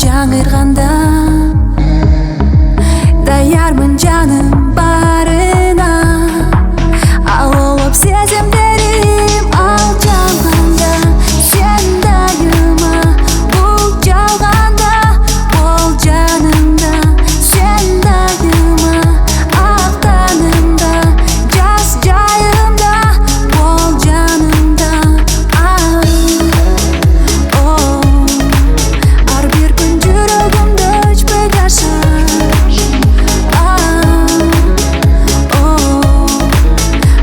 жаңырганда даярмын жаным барына, ал болуп сезимдерим ал жалганда. Сен дайыма бул жалганда, бол жанымда. Сен дайыма актанымда, жаз жайымда, бол жанымда. Ар бир күн жүрөгүмдө өчпөй жашар.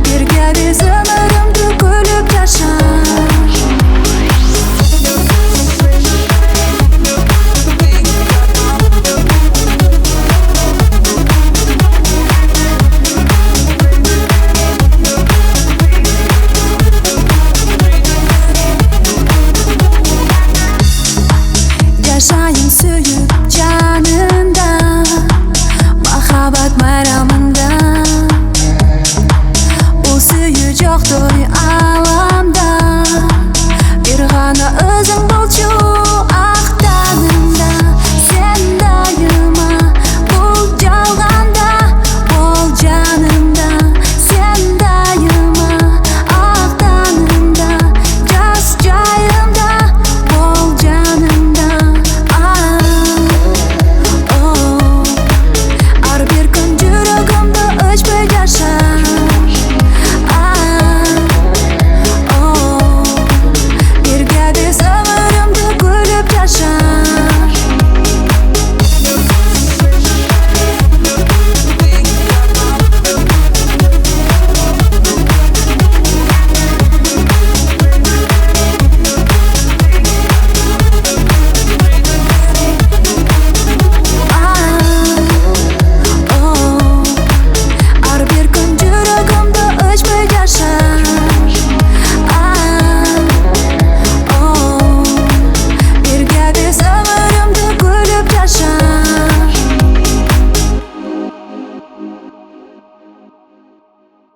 Бирге биз өмүрүмдү күлүп жашар. Жашайын сүйүп